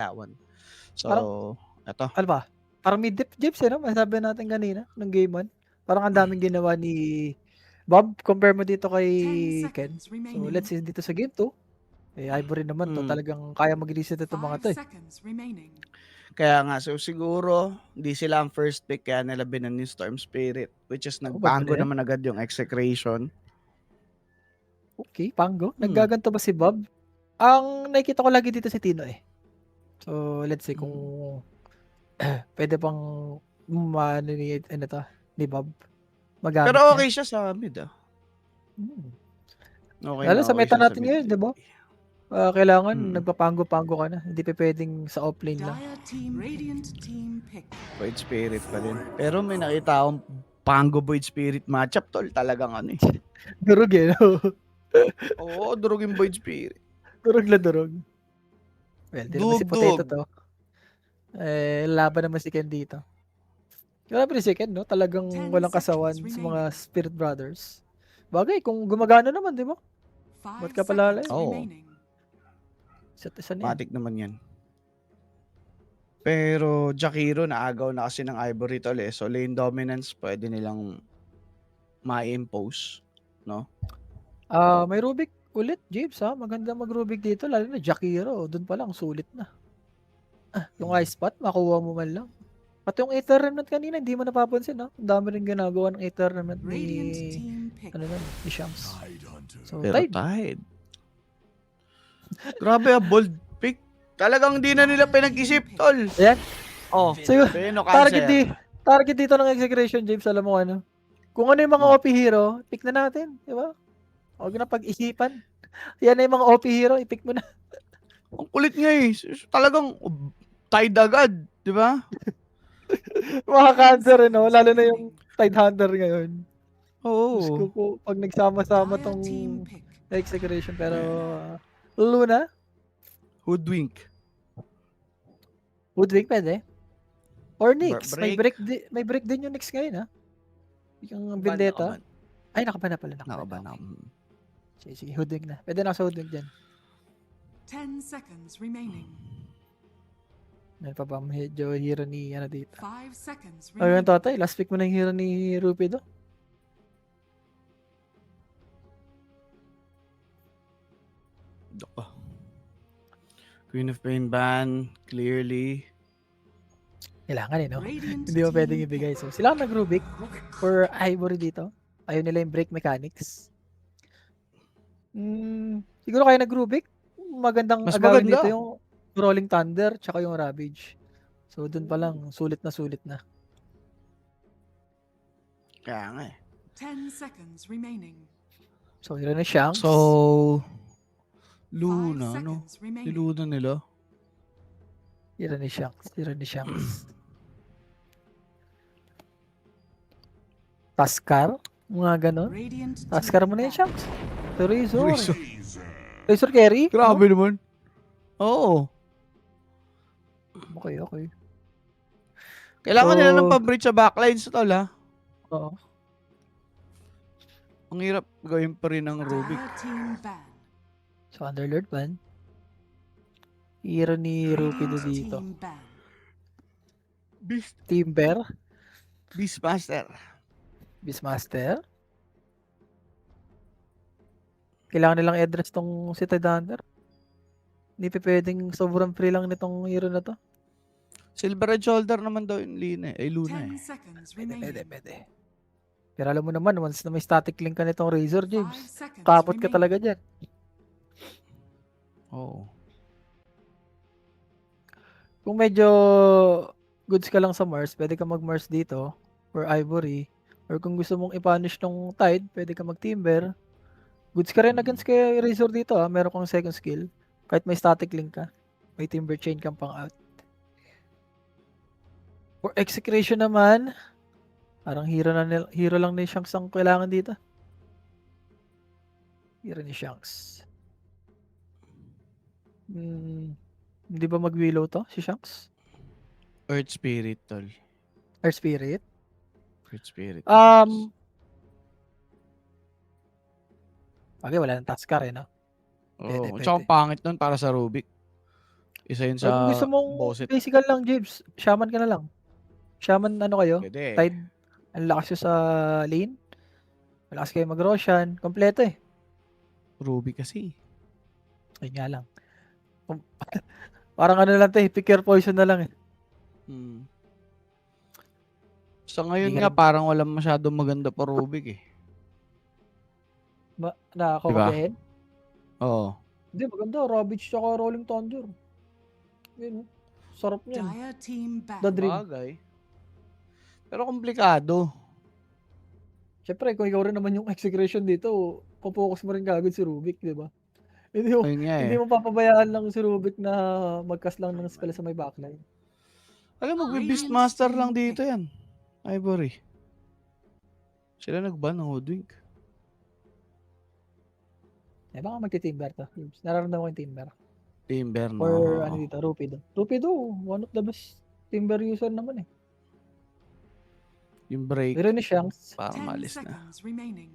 Tawan. Parang, So, eto. ano ba? Parang mid-dip Jeeps, eh, no? Masabi natin kanina, nung game 1. Parang ang daming ginawa ni Bob, compare mo dito kay 10 Ken. seconds So, remaining. let's see dito sa game 2. Eh, Ivory naman to, talagang kaya mag-reset itong mga 5 to, eh. seconds remaining. Kaya nga, so siguro, hindi sila ang first pick, kaya nila binan yung Storm Spirit, which is nagbago Madali yan. naman agad yung execration. Okay, Pango. Naggaganto ba si Bob? Ang nakikita ko lagi dito si Tino, eh. So, let's see kung pwede pang ni Bob. Magamit Pero niya. okay siya sa mid, ah. Okay Lalo na sa okay meta siya sa natin mid ngayon, di lane. ba? Kailangan nagpapango-pango ka na. Hindi pa pwedeng sa offlane lang. Dire team, Radiant team pick. Void Spirit pa din. Pero may nakita akong Pango Void Spirit matchup, tol. Talagang ano eh. Durog, eh. No? Oo, durog yung Void Spirit. Durog na durog. Well, di naman si Potato Dug-dug. to. Laban naman si Ken dito. Grabe rin si Ken, no? Talagang 10 walang kasawan seconds sa mga remaining. Spirit Brothers. Bagay, kung gumagana naman, di ba? 5 Ba't ka palala? seconds Oo. remaining. Isa na yan. Matik naman yan. Pero Jakiro naagaw na kasi ng Ivory tol eh. So lane dominance pwede nilang ma-impose, no? May Rubik ulit, James, ha? Maganda mag-Rubik dito, lalo na Jakiro. Doon pa lang, sulit na. Yung ice spot, makuha mo man lang. Pati yung Aether Remnant kanina, hindi mo napapansin, ha? Ang dami rin ginagawa ng Aether Remnant Radiant ni, team pick. ni Shanks. So, Pero Tide. Tide. Grabe bold pick. Talagang di na nila pinag-isip, tol. Ayan. Oh, So, Beno target dito ng execution, James, alam mo ano? Kung ano yung mga OP hero, pick na natin, di ba? Huwag na pag-isipan. Yan na yung mga OP hero, i-pick mo na. Ang kulit nga eh. Talagang Tide agad, di ba? Mga cancer, no? Lalo na yung Tide Hunter ngayon. Diyos ko Oo. po, pag nagsama-sama Dire tong team pick. execution, pero Luna, Hoodwink. Woodwing pwede. Or Nyx. Break. May break din yung Nyx ngayon, ha? Yung Ban, Vendetta. nakaban. Ay, nakaban na pala. Nakaban. Okay. Sige, Hoodwing na. Pwede na sa Hoodwing dyan. 10 seconds remaining. Meron pa ba medyo hero ni ano dito? 5 seconds Ayun, remaining. tatay. Last pick mo na yung hero ni Rupido. Queen of Pain ban, clearly. Kailangan, eh, no? Radiant Hindi mo team pwedeng ibigay. So, sila ang nag-Rubik for Ivory dito. Ayaw nila yung break mechanics. Siguro kaya nag-Rubik. Magandang Mas agawin maganda. dito yung Rolling Thunder tsaka yung Ravage. So, dun pa lang, sulit na. Kaya nga eh. 10 seconds remaining. So, yun na Shanks. So, 5 Luna, no? seconds remaining. Niluna nila. Hero ni Shanks. Taskar? Mga ganon. Radiant Taskar team mo na yung back. Shanks. So, Razor. Razor. Razor carry? Grabe naman. Oo. Okay. Kailangan So, nila ng pabridge sa backlines tol ha. Oo. Ang hirap gawin pa rin ng Rubik. Dire team ban. So, Underlord ban. Hero ni Rupido Radiant dito. team ban. Timber. Beastmaster. Beastmaster. Kailangan nilang address tong si Tide Hunter. Hindi pa pwedeng sobrang free lang nitong hero na to. Silver Red Shoulder naman daw yung Luna eh. Ay, Luna 10 eh. seconds remaining. Pwede. Pero alam mo naman, once na may static link ka nitong Razor, 5 James, seconds kapot ka remaining. talaga dyan. Oo. Kung medyo goods ka lang sa Mars, pwede ka mag-Mars dito or Ivory. Or kung gusto mong i-punish tong Tide, pwede ka mag-Timber. Goods ka rin against kay Razor dito, ha. Meron kang second skill. Kahit may static link ka, may Timber chain kang pang out. For execution naman, parang hero lang ni Shanks ang kailangan dito. Hero ni Shanks. Hindi ba mag-willow to si Shanks? Earth Spirit tol. Earth Spirit? Earth Spirit. Okay, wala nang Taskar, eh, no? Oo. Pwede. Tsaka pangit nun para sa Rubik. Isa yun Or kung gusto sa mong Boset. physical lang, Jibs, shaman ka na lang. Shaman ano kayo? Pwede. Tide. Ang lakas nyo sa lane. Malakas kayo mag-Roshan. Kompleto eh. Ruby kasi. Ayun nga lang. Kung- Parang ano lang to eh. Pick your poison na lang eh. Hmm. Sa ngayon Hindi ka nga, rin parang walang masyadong maganda pa Rubik eh. Diba? nakakopihin. Oo. Hindi, maganda. Ravage tsaka Rolling Thunder. Yun, oh. Sarap niyan. Dire team The ban. Dream. Bagay. Pero komplikado. Siyempre, kung ikaw rin naman yung execution dito, focus mo rin kagad si Rubik, di ba? Ayun nga Hindi eh. mo papabayaan lang si Rubik na magcast lang ng spell sa may backline. Alam mo, Radiant Beastmaster lang team dito yan. Ivory. Sila nag-ban ng Hoodwink. Eh, baka magti-timber to. Nararamdaman ko yung timber. Timber, no? Or ano dito, Rupido. Rupido, one of the best timber user naman eh. Yung break, Pero ni Shanks, parang 10 malis na. seconds remaining.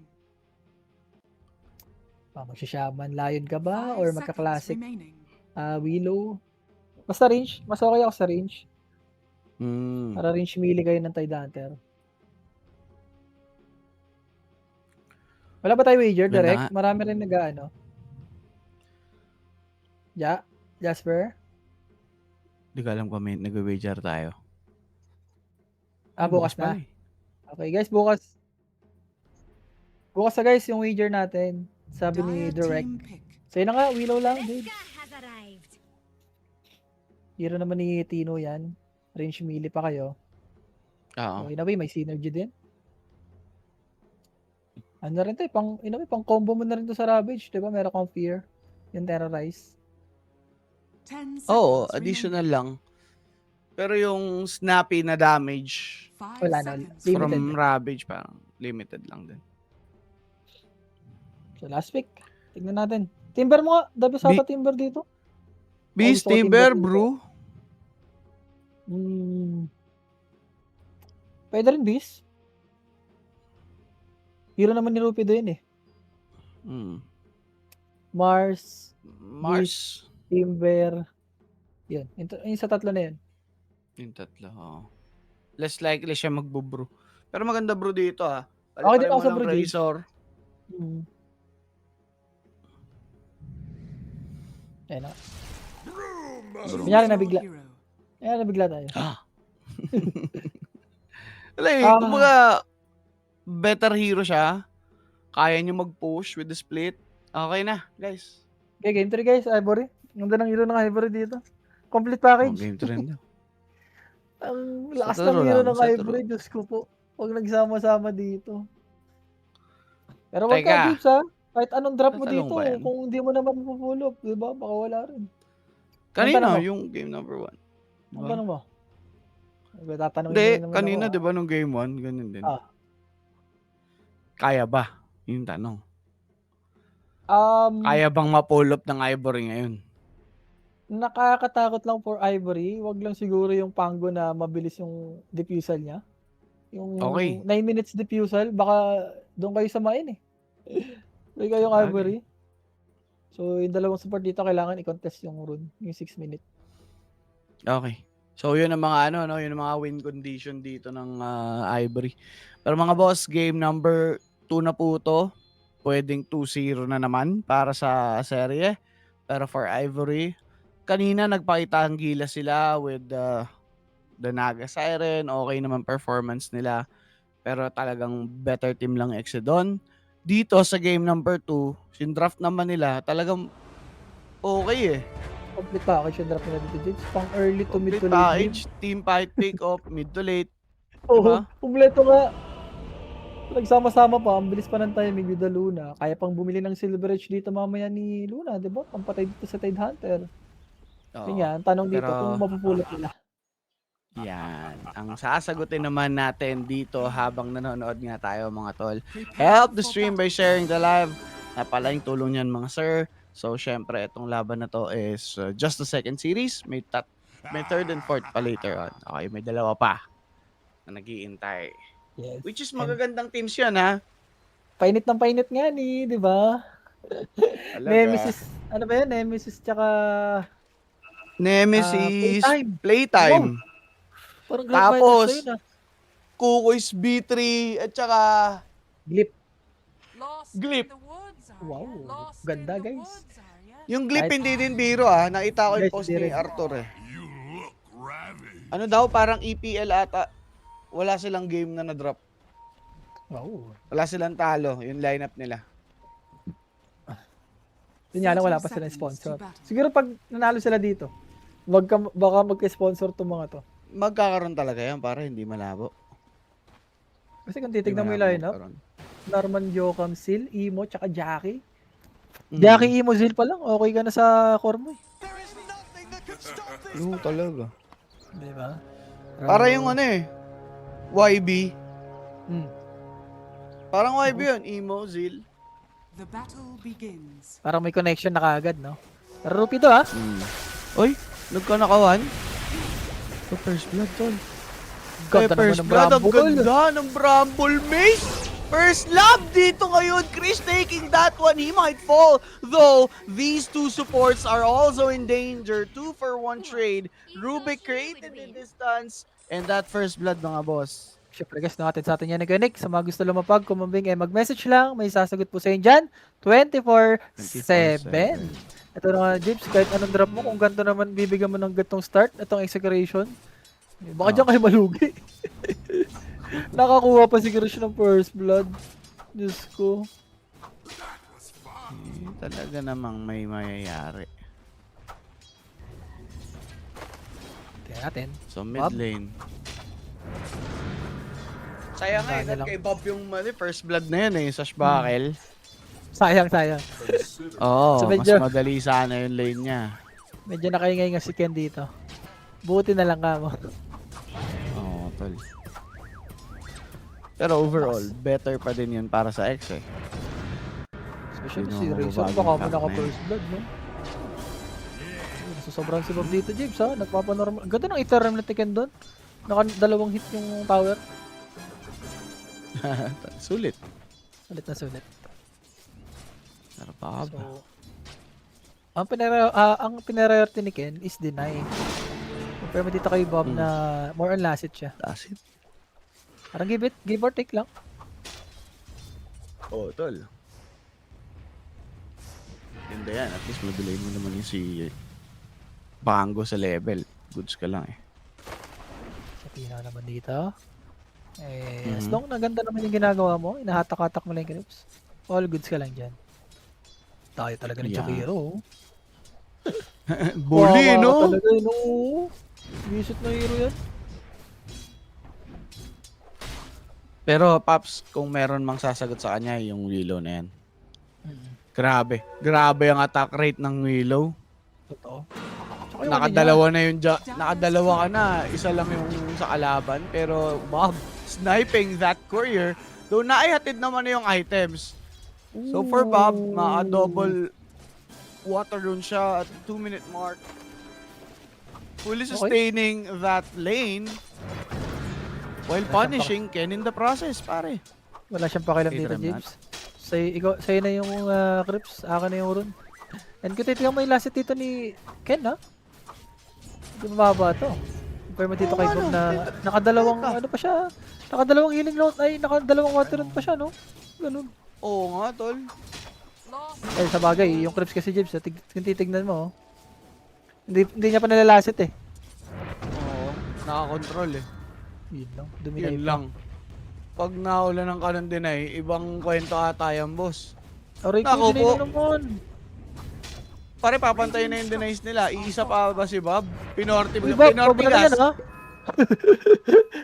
magsishaman, Lion ka ba? 5 Or seconds magka-classic remaining. Willow? Basta range, mas okay ako sa range. Hmm. Para range melee kayo ng Tide Hunter. Wala ba tayo wager Ganda direct? nga. Marami rin nag-ano. Jasper? Di ko alam kung may nag-wager tayo. Bukas na. pala eh. Okay guys, bukas. Bukas na guys yung wager natin. Sabi ni Dire Direct. team pick. Sa'yo na nga, Willow lang, dude. Beskar has arrived. Hero naman ni Tino yan. Range melee pa kayo. Oo. So, in a way, may synergy din. Ano na rin to, pang combo mo na rin to sa Ravage, di ba? Meron kang Fear. Yung Terrorize. 10 seconds Oo, remaining. additional lang. Pero yung snappy na damage 5 Wala na. seconds. Limited. from Ravage, parang limited lang din. So, last pick. Tignan natin. Timber mo nga. Dabi sa timber dito. Beast gusto ko Timber, timber dito. bro. Pwede rin Beast. Hero naman ni Rupido yun eh. Hmm. Mars, Mars. Timber. Yun. Yung sa tatlo na yun. Yung tatlo, oo. Less likely siya magbubro. Pero maganda bro dito ah. Okay din Paliparin ako mo sa ng bro, James. Razor. Ayan na. Choose Kunyari your nabigla. hero. Ayan, nabigla tayo. Wala eh, Ah. kumbaga, better hero siya. Kaya niyo mag-push with the split. Okay na, guys. Okay, game 3 guys. Ivory. Ganda ng hero ng Ivory dito. Complete Oh, package. game trend daw. Ang Sa lakas turo ng hero lang, ng sa Ivory. Diyos ko po. Huwag nagsama-sama dito. Pero wag Teka. ka, Jeeps ha. Kahit anong drop mo Tatanong dito, ba yan? kung hindi mo naman mapupulop, di ba? Baka wala rin. Kanina, tanong mo? yung game number 1. Ang tanong mo? Tatanungin Hindi, mo naman kanina, ako, di ba, nung game 1, ganun din. Ah. Kaya ba? Yung tanong. ah. Kaya bang mapulop ng Ivory ngayon? Nakakatakot lang for Ivory. Wag lang siguro yung Pango na mabilis yung diffusal niya. Yung Okay. 9 minutes diffusal, baka doon kayo samain eh. May kayong Sabagay. Ivory. So, yung dalawang support dito, kailangan i-contest yung rune, yung 6 minute. Okay. So, yun ang mga yun ang mga win condition dito ng Ivory. Pero mga boss, game number 2 na po to. Pwedeng 2-0 na naman para sa serye. Pero for Ivory, kanina nagpakita ang gila sila with the Naga Siren. Okay naman performance nila. Pero talagang better team lang Exodon. Dito sa game number 2, sindraft naman nila, talagang okay eh. Complete package yung drop nila dito, Jigs. Pang early to mid to Complete late game. package, team fight, pick up, mid to late. Oo, diba? kumpleto nga. Nagsama-sama pa, ang bilis pa ng timing with the Luna. Kaya pang bumili ng Silver Edge dito mamaya ni Luna, di ba? Pampatay dito sa Tide Hunter. Oo. Yun yan, tanong dito Pero- kung mapupulot nila. Yan. Ang sasagutin naman natin dito habang nanonood nga tayo mga tol. Help the stream by sharing the live. Napalaking tulong yan mga sir. So syempre itong laban na to is just the second series. May third and fourth pa later on. Okay, may dalawa pa na nag-iintay. Yes. Which is magagandang teams yan ha. Painit ng painit nga ni, di ba? Talaga. Nemesis, ano ba yun? Nemesis tsaka Nemesis, Playtime. Playtime. Parang Grand Tapos, Finals na yun, ah. Kukoy's B3, at saka Glip. Lost Glip. in the woods, Arya. Wow, Lost ganda, in the guys. woods, Arya. yung Glip Kahit- hindi din biro ah. Nakita ko yung Guys, post hindi ni rin. Arthur eh. You look ravaged. Ano daw, parang EPL ata. Wala silang game na na-drop. Wow. Wala silang talo, yung lineup nila. Yun nga lang, wala pa 30 silang seconds sponsor. to battle. Siguro pag nanalo sila dito, baka magka-sponsor tong mga to. Magkakaroon talaga yan para hindi malabo. Kasi kung Hindi titignan mo yung malabo lineup, magkaroon. Norman Jocam, Sil, Emo, tsaka Jackie. Mhm. Jackie, Emo, Zil pa lang, okay ka na sa core mo eh. Oo, talaga. Di ba? Para yung ano eh, YB. Hmm. Parang YB yun, Emo, Zil. The battle begins. Parang may connection na kaagad, no? Pero Rupi to, ha? Oy, nagkanakawan. So first blood, tol. Ganda naman First ng blood, ang Bramble. ganda ng Bramble Mace. First love dito ngayon. Chris taking that one. He might fall. Though, these two supports are also in danger. 2-for-1 trade. Rubik created the distance. And that first blood, mga boss. Siyempre guys, natin sa atin yan nag-connect. Sa mga gusto lumapag, kumambing, mag-message lang. May sasagot po sa inyo dyan. 24/7. Ito na nga, Jibs, kahit anong drop mo, kung ganito naman bibigyan mo ng gantong start, itong execution, baka dyan kayo malugi. Nakakuha pa siguro siya ng first blood. Diyos ko. Talaga namang may mayayari. Tingnan natin. So mid Bob? lane. Sayang nga Dami eh, lang. kay Bob yung first blood na yun eh, sa Shbakel. Sayang. Oo, So, medyo- mas madali sana yung lane niya. Medyo nakaingay nga si Ken dito. Buti na lang ka mo. Oo, tol. Pero overall, better pa din yun para sa X eh. Especially Sino si ang Razor, mababagong baka mo tank na naka-first blood, no? Sobrang si Bob dito, James, ha? Nagpapanormal. Ganda ng iterum na Ken doon. Dalawang hit yung tower. Sulit. Sulit na sulit. Narapab. So, ang pinararity ni Ken is deny. Pero dito kay Bob na more on last hit siya. That's it. Parang give or take lang. Oo, tol. Ganda yan. At least madelay mo naman yung si Bango sa level. Goods ka lang eh. Sa pina naman dito. As long na ganda naman yung ginagawa mo, inahatak-hatak mo lang yung grips. All goods ka lang dyan. Tayo talaga ng Yeah. Chokiro. Bully, Wawa no? ka talaga, no? Visit na hero yan. Pero, Paps, kung meron mang sasagot sa kanya, yung Willow na yan. Grabe. Grabe ang attack rate ng Willow. Totoo. Tsaka yung Nakadalawa na yung nakadalawa ka na. Isa lang yung sa kalaban. Pero, Bob, sniping that courier. Though naihatid naman na yung items. So for Bob, maka-double water rune siya at 2-minute mark. Fully sustaining that lane while punishing Ken in the process, pare. Wala siyang pakialam Okay, dito, tram James. Sa'yo na yung Crips, akin na yung rune. And kung titignan mo yung last hit dito ni Ken, ha? Hindi mababa to. Compare mo dito kay Bob na nakadalawang ano pa siya. Nakadalawang healing note, ay nakadalawang water rune pa siya, no? Ganun. Oo nga, tol. Lost. Eh, sa bagay, yung Crips kasi, James, kung titignan mo, hindi niya pa nalalasit eh. Oo, nakakontrol eh. Yun lang, dominate Yun lang. Pag naula ng kanon deny, ibang kwento ata yan, boss. Aray ko, Nako dinay po. na naman. Pare, papantayin na yung denies nila. Iisa pa ba si Bob? Pinorti Uy, Bob, sobra na yan, ha?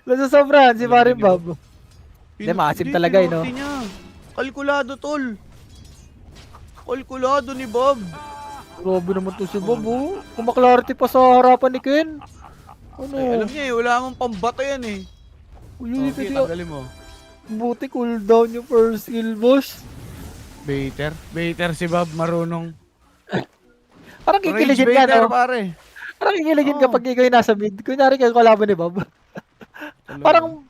Nasa sobrahan si Parin Bob. Hindi, maasim talaga, eh, no? pinorti niya. Kalkulado, tol. Kalkulado ni Bob. Grabe naman to si Bob, oh. Kumaklarity pa sa harapan ni Ken. Ano? Ay, alam niya eh, wala mong pambato yan eh. Uy, Okay, kasi tanggalin mo. buti cooldown yung first skill, boss. Baiter. Baiter si Bob, marunong. Parang Rage kikiligin ka, baiter, no? pare. Parang kikiligin Oo. kapag ikaw yung nasa mid. Kunyari kayo kalaban ni Bob. Parang-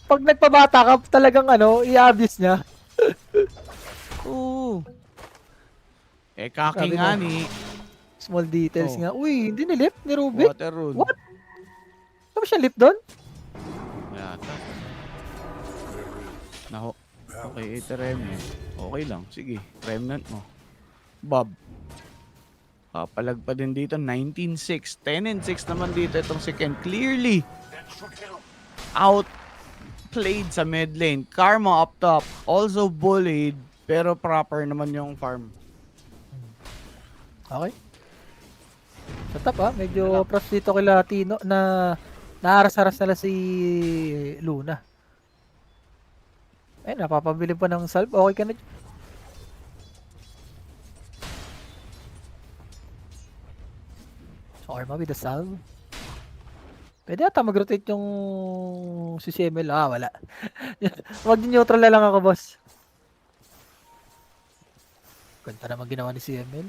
Pag nagpabata ka, talagang i-abuse niya. Oo. Eh, kaki Sabi nga mo. ni. small details Oh. nga. Uy, hindi nilip ni Rubik. Water rune. What? Ano ba siya lip doon? Yata. Nako. Okay, ito remnant. Okay lang. Sige, remnant mo. Bob. Palag pa din dito. 19-6. 10-6 naman dito itong si Ken. Clearly outplayed sa mid lane. Karma up top. Also bullied. Pero proper naman yung farm. Okay. Sa top medyo props dito kila Tino na naaras-aras nila si Luna. Ay, napapabili pa ng salve. Okay ka na dyan. So, Karma with the salve. Pwede ata mag-rotate yung si CML. Wala. Mag-neutral na lang ako, boss. Ganda naman ginawa ni CML.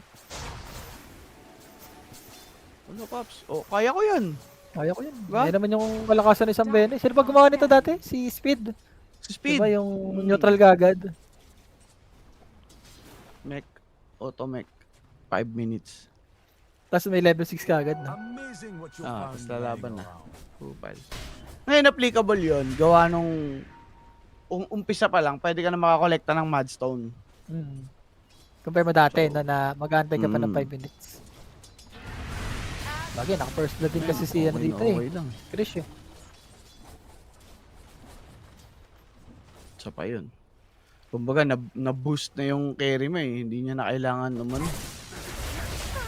Ano, Pops? Oh, kaya ko yan. Kaya ko yun. Ba? Yan naman yung kalakasan ni Sam Bene. Sino ba gumawa nito dati? Si Speed. Si Speed. Diba yung neutral gagad? Mech. Auto mech. 5 minutes. Tapos may level 6 kagad, no? Amazing what you Tapos found lalaban lying na. around. Kupal. Ngayon, applicable yon. Gawa nung umpisa pa lang, pwede ka na makakolekta ng Mudstone. Mm. Compare mo dati, So, na mag-aantay ka pa ng 5 mm. minutes. Bagay, naka-first blood din kasi si ano Okay na dito okay lang. Krish eh. Isa pa yun. Kumbaga, na-boost na yung carry mo eh. Hindi niya na kailangan naman.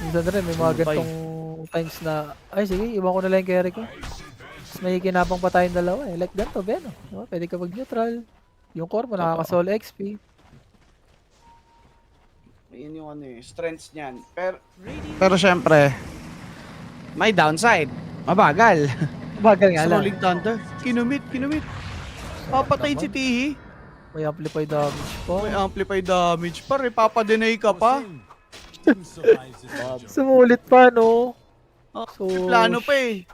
Minsan rin, may mga Sumpay. gantong times na, ay sige, iwan ko na lang yung carry ko. Tapos may kinapang pa tayong dalawa eh. Like ganito, Beno. No? Pwede ka mag-neutral. Yung core mo, nakaka-solo XP. Yun yung ano eh, strengths niyan. Pero syempre, may downside. Mabagal. Bagal nga lang. Rolling Thunder. Kinumit. Papatayin si Tihi. May amplify damage pa. May amplify damage pa. Papadenay ka pa. Didn't survive this job. Sumulit pa, no? Oh, So, may plano pa eh.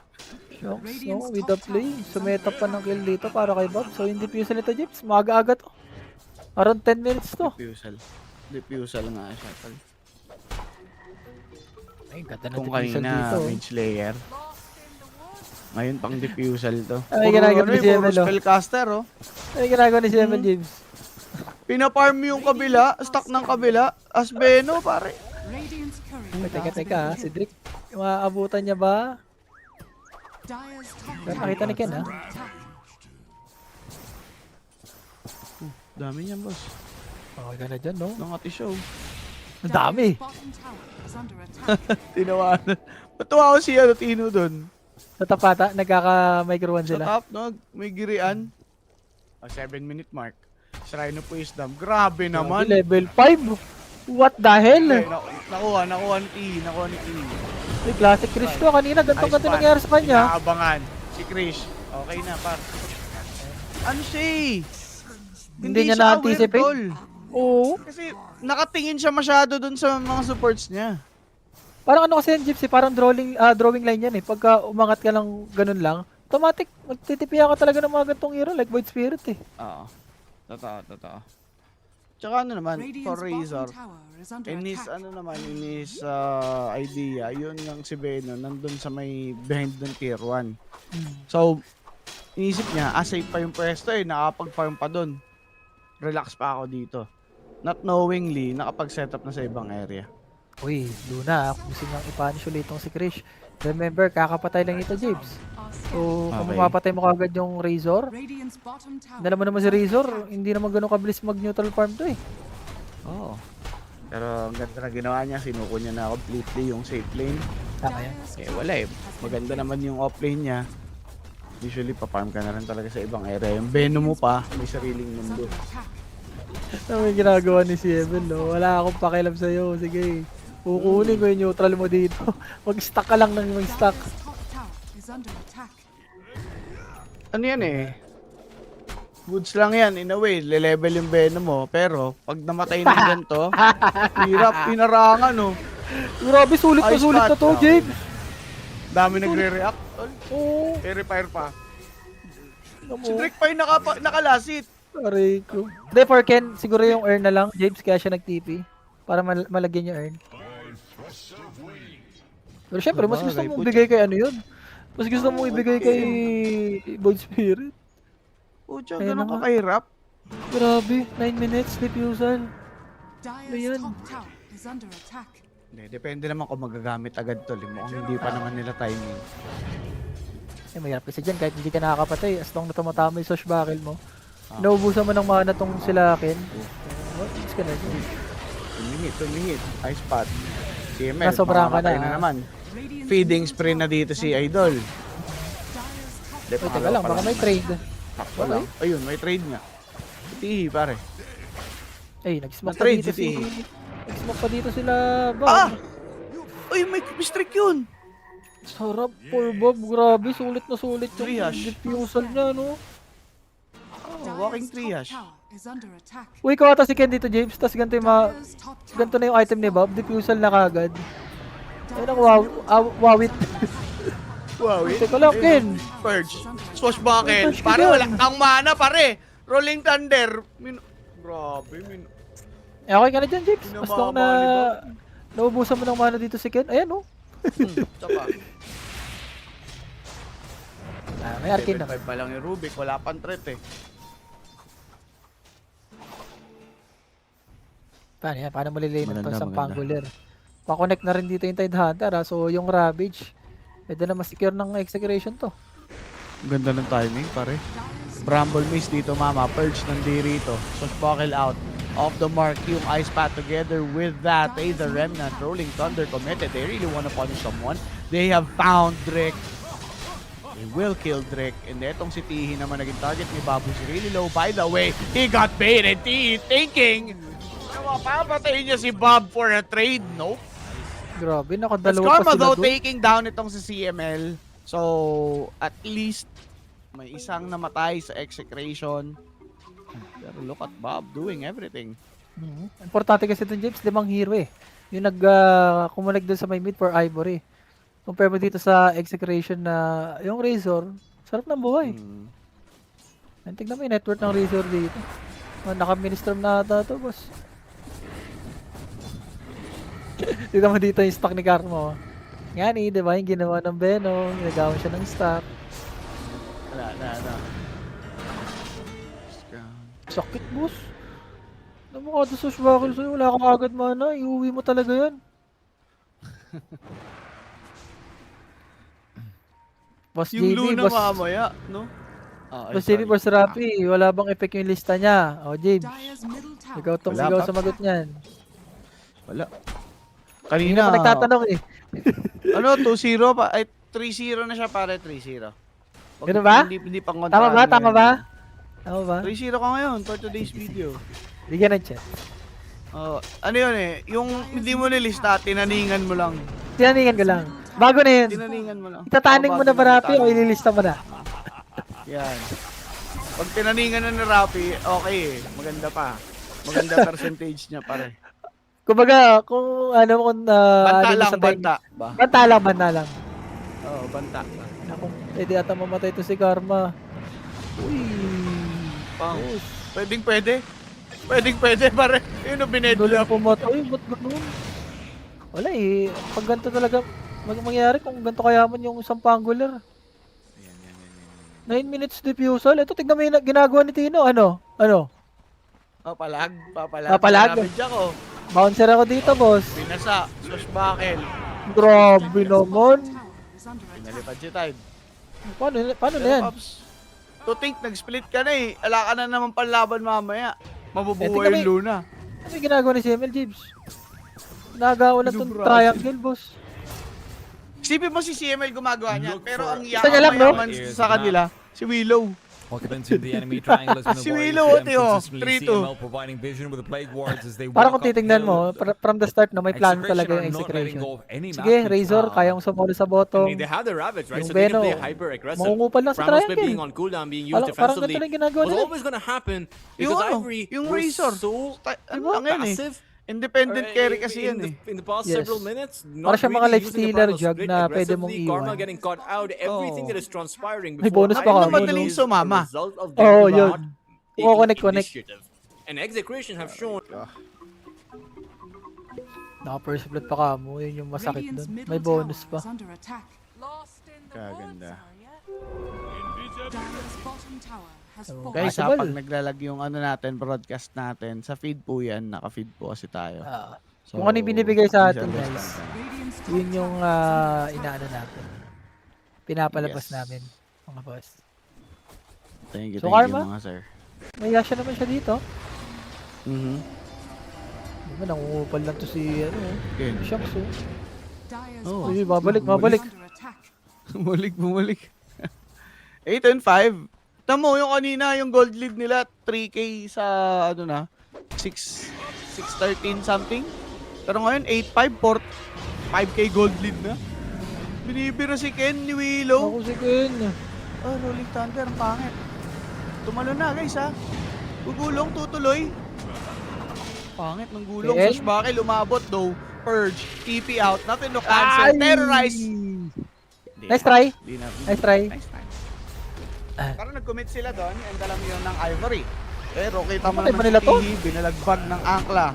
Shucks, no? With the play. Sumeta pa ng kill dito para kay Bob. So, yung diffusal nito, Jeps, maaga-aga to. Around 10 minutes to. Diffusal nga siya. Tol. Ay, ganda na Kung diffusal kanina, dito. Mage Layer. Ngayon, pang diffusal to. Ay, ginagawa ni puro CML, oh. spellcaster, oh. Ay, ginagawa ni CML, James. Pinaparm yung kabila, stock ng kabila. Asbeno, pare. Radiant's courier Teka, si Drake, maabutan niya ba? Dire's top Pero tower nakita ni Ken, is ha? under attack. Dami niyan, boss. Okay ka na dyan, no? Nung ati show. Ang dami. Dire's bottom tower is under attack. Tinawanan. Matuwa ko si Tino dun. Sa tapata, nagkaka-micro 1 Sa sila. top, no? May girian. 7-minute mark. Shrine of Wisdom. Grabe naman. Level 5. What the hell? Okay, nakuha ni T. May classic Chris to. Kanina, ganito nangyari sa kanya. Inaabangan. Si Krish. Okay na, par. Ano siya eh? Hindi niya siya na-anticipate? aware, tol. Oo. Kasi nakatingin siya masyado dun sa mga supports niya. Parang ano kasi yung Gypsy, parang drawing line yan eh. Pagka umangat ka lang ganun lang, automatic, magtitipiya ka talaga ng mga gantong hero like Void Spirit eh. Oo. Totoo. Tsaka ano naman, for Radiant's Razor, bottom tower is under in his, attack. idea, yun yung si Beno, nandun sa may behind ng tier 1. So, inisip niya, safe pa yung pwesto eh, nakapag-farm pa dun. Relax pa ako dito. Not knowingly, nakapag-setup na sa ibang area. Uy, Luna, kung gusto niyang i-punish ulit itong si Krish. Remember, kakapatay lang ito, James. So, kung Okay. mapapatay mo kagad yung Razor, Radiant's bottom tower. dala mo naman si Razor, hindi naman ganun kabilis mag-neutral farm to eh. Oo. Pero ang ganda na ginawa niya, sinuko niya na completely yung safe lane. Tama yan. Eh wala eh, maganda naman yung offlane niya. Usually, pa-farm ka na rin talaga sa ibang area. Yung Venom mo pa, may sariling mundo. Ano yung ginagawa ni si Evan, no? Wala akong pakialam sa'yo. Sige, kukunin ko yung neutral mo dito. Mag-stack ka lang ng mag-stack. Dire's top tower is under attack. Ano yan eh? Goods lang yan, in a way. Le-level yung Venom mo. Pero, pag namatay na ganito, hirap, pinarangan, no? Grabe, sulit na Ice sulit na Path, to, no? James. Dami nagre-react, tol. Oo. Very fire pa. Ano Si mo? Drake pa yung nakalasit. Aray ko. Hindi, for Ken, siguro yung earn na lang. James, kaya siya nag-TP. Para malagyan yung earn. Pero syempre, mas gusto Sabagay, mong putya. ibigay kay ano yun. Mas gusto mong Oo, ibigay kay Void Spirit. Pucha, Ayun ganun na ka nga. kahirap. Grabe, 9 minutes diffusal. Dyer's Ayan. top tower is under attack. Hindi, depende naman kung magagamit agad tol. Mukhang hindi pa naman nila timing. Eh, mahirap kasi dyan kahit hindi ka nakakapatay. As long na tumatama yung swashbuckle mo. Ah. Naubusan mo ng mana tong sila akin. What is ka na dyan? Tumingit. Ice spot. CML, Nasobrahan ka mamamatay na, na ah. naman. Radiant Feeding middle spray na tower dito is si under Idol. attack. Dyer's top Uy, teka lang, baka may trade. Takbo lang. Ayun, may trade nga. Tihi, pare. Ay, nag-smoke pa Na-trade dito si si... Nag-smoke pa dito sila, Ah! Bob. Uy, may streak yun. Sarap, poor Bob. Grabe, sulit na sulit yung Triage. diffusal niya, no? Oh, walking Dyer's top triage. tower is under attack. Uy, ikaw ata si Ken dito, James. Tapos ganito yung Dyer's top tower ganito na yung is item ni Bob. Diffusal na kagad. Ayun ang Dyer's wawit. Wow, Teka lang, Ken. Purge. Swashbuckle. Purge ka Pare, dyan. wala kang mana, pare. Rolling Thunder. Grabe, Eh, okay ka na dyan, James. Mas long na... Pinamama ni Naubusan mo ng mana dito si Ken. Ayan, oh. Saka. May arcane na. 7-5 pa lang yung Rubik. Wala pang threat eh. Paano yan? Paano malilinan Maganda, to sa maganda. Pangular? Pa-connect na rin dito yung Tide Hunter, ha? So, yung Ravage, pwede na ma-secure ng execution to. Ganda ng timing, pare. Bramble Maze dito, mama. Purge ng D rito. Swashbuckle out. Off the mark, yung Ice Path together with that. The Remnant, Rolling Thunder committed. They really want to punish someone. They have found Drake. They will kill Drake. And etong si Tihi naman naging target ni Babu. Really low. By the way, he got baited. Tihi thinking na mapapatayin niya si Bob for a trade. Nope. Grabe, That's nakadalawa pa Karma sila though doon. taking down itong si CML. So, at least may isang namatay sa execration. Pero look at Bob doing everything. Importante kasi dun, James, 5 hero eh. Yung kumulag dun sa may mid for Ivory. Compare mo dito sa execration na yung Razor, sarap ng buhay. Tignan mo yung network ng Razor dito. Naka-ministrum na ata to, boss. Tignan mo dito yung stock ni Karma. Nga ni, di ba? Yung ginawa ng Venom, ginagawa siya ng stock. Wala. Sakit, boss. Alam mo kada sa swashbuckle sa'yo, wala kang agad mana. Iuwi mo talaga yan. Boss Yung JB, Luna boss, mamaya, no? boss JB, boss Rapi, wala bang effect yung lista niya? O, James, Dyer's middle tower ikaw tong Wala ikaw pa. sumagot niyan. Wala. Hindi Kanina, naman nagtatanong eh. ano, 2-0 pa? Ay, 3-0 na siya pare, 3-0. Ganun ba? Hindi pang Tama ba? Tama ba? Tama ba? 3-0 ka ngayon for today's video. Bigyan ng chat. Ano yun eh, yung hindi mo nilista, tinaningan mo lang. Tinaningan ko lang. Bago na yun. Tinaningan mo lang. Itataning mo na ba Rapi o Tataning. ililista mo na? Yan. Pag tinaningan na ni Rapi, okay eh. Maganda pa. Maganda percentage niya pare. Kumbaga, kung ano kung Banta ano lang, sabihin- banta. Ba? Banta lang, banta lang. Oo, banta. Ako, pwede ata mamatay to si Karma. Uy. Pang. Boss. Pwede. Pwede pare. Yun ang binedla. Doon pumatay. Uy, ba't ganun? Wala eh. Pag ganito talaga, mangyayari kung ganito kayaman yung isang pangular. 9 minutes diffusal. Ito, tignan mo yung ginagawa ni Tino. Ano? Papalag. Papalag? Savage ako. Bouncer ako dito, boss. Pinasa. Swashbuckle. Grabe naman. tower is under attack. Pinalipad si Tide. Paano na yan? Pops, to think, nag-split ka na eh. Ala ka na naman panlaban mamaya. Mabubuhay tingnan mo yung Luna. Ano yung ginagawa ni CML, James? Nagawa na itong Sobrang- triangle, boss. Isipin mo si CML gumagawa niyan, Look pero for- ang Isa niya lang, no? yaman sa kanila, si Willow. Welcome into the enemy triangle has been Si avoided Willow, for them ate, oh. consistently. 3-2. CML providing vision with the plague wards as they Parang walk kung titignan mo, uphill. from the start na may plano Execration talaga yung are not letting execution. go of any Sige, map Razor, control. kayang sumuli sa I bottom. mean, they have the Ravage, right? Yung So they can play Venom, hyper aggressive. mangungupal lang sa Primal Split triangle. being on cooldown, being used Parang defensively ganito lang ginagawa was nila. always gonna happen Yung because ano, Ivory yung was Razor. so Ano lang yan eh. passive. Independent carry kasi yan eh. In the past Yes. several minutes, Para not siya mga really life using the stealer Primal jug Split na pwede mong aggressively, Karma iwan. getting caught out, everything Oh. that is transpiring May before bonus pa Ivory ka, madaling is sumama. a result of Oo, them yun. not taking Oo, connect. initiative. And Execration have shown Naka-first blood pa ka mo. Yun yung masakit Radiant's dun. middle May bonus tower pa. is under attack. Kaganda. Dire's bottom tower has So, fallen. Guys, Possible. pag naglalag yung ano natin, broadcast natin, sa feed po yan, naka-feed po kasi tayo. So, Kung ano yung binibigay sa atin, please guys. understand. Radiant's top Yun yung tower is inaano natin. Pinapalabas Yes. namin, mga boss. Thank you, So, thank you Karma? mga sir. May Yasha naman siya dito. Mhm. Diba, nangungupal lang to si, ano, Yun. Shanks, oh. Dire's Oh. bottom Uy, babalik, tower is babalik. under attack. Bumalik. 8 and 5. Tamo yung kanina, yung gold lead nila, 3K sa, ano na, 613 something. Pero ngayon, 8-5, 5K gold lead na. Binibira si Ken ni Willow. Ako si Ken. Oh, Rolling Thunder, ang pangit. Tumalo na, guys, ha. Gugulong, tutuloy. Pangit ng gulong. Ken? Sushbaki, lumabot, though. Purge, TP out, nothing to cancel, terrorize. Hindi Nice na. try. Hindi na. Nice try. Nice try. Parang nag-commit sila doon, and alam yun ng Ivory. Pero kita mo Patay naman ba nila si to? Tihi, binalagbag ng Ankla.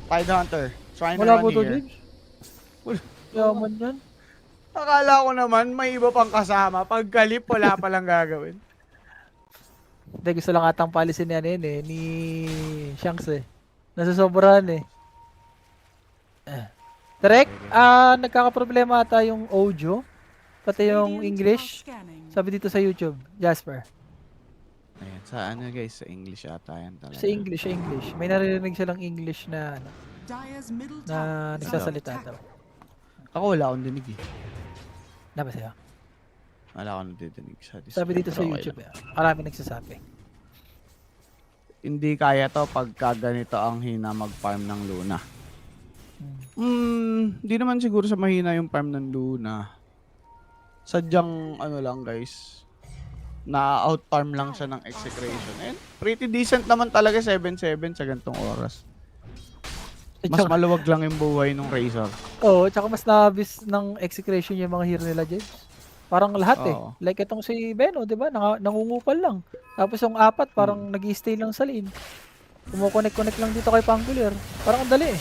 Tide Hunter, trying to Wala run po to, here. James. Yaman yan. Akala ko naman may iba pang kasama. Pag kalip, wala palang gagawin. Hindi, gusto lang atang palisin ni ano yun eh, ni Shanks eh. Nasasobrahan eh. Direct, nagkakaproblema ata yung audio, pati yung Radiant English. are scanning. Sabi dito sa YouTube, Jasper. Ayan, sa ano guys, sa English ata yan talaga. Sa English. May naririnig silang English na ano, Dire's middle na tower is under nagsasalita attack. daw. Ako wala akong dinig eh. Naba sa'yo? Wala akong nadidinig sa Discord. Sabi dito sa Okay YouTube lang. Marami nagsasabi. Hindi kaya to pagka ganito ang hina mag-farm ng Luna. Hindi naman siguro sa mahina yung farm ng Luna. Sadyang ano lang guys, na out-farm lang siya ng execration. And pretty decent naman talaga 7-7 sa gantong oras. Mas maluwag lang yung buhay ng Razor. Oo, tsaka mas nabis ng execration yung mga hero nila, James. Parang lahat eh. Oo. Like itong si Beno, di ba? Nangungupal lang. Tapos yung apat, parang nag-i-stay lang sa lane. Kumukonek-connect lang dito kay Pangular. Parang ang dali eh.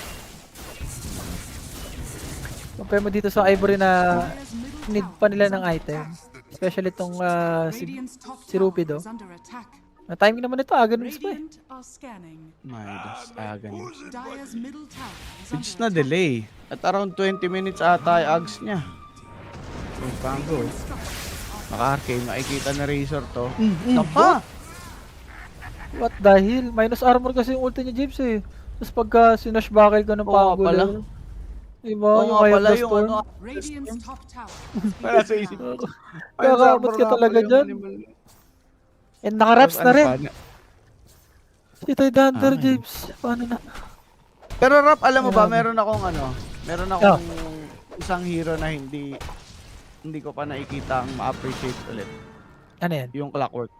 Compare mo dito sa Ivory na Dire's middle need tower pa nila is ng under item. attack. Especially itong Radiant's top si Rupido. tower is under attack. Na timing naman ito, ganun pa eh. Radiant are scanning. Midas, ganun. Dire's middle tower is Which under na delay. At around 20 minutes ata yung Ags niya. Yung Pango eh. Naka-arcane, makikita na Razor to. Tapa! What dahil? Minus armor kasi yung ulti niya, James eh. Tapos pagka sinashbuckle ka ng Oo nga pala. Pangular. Diba? Oo Yung nga Eye of pala the yung Storm. ano. Radiant's top tower Para sa isip. Kakabot ka talaga dyan. And naka-wraps na rin. Si Tide Hunter, Ah, James. Paano na? Pero Rap, alam mo ba, Grabe. meron akong isang hero na hindi ko pa nakikita ang ma-appreciate ulit. Ano yan? Yung Clockwork.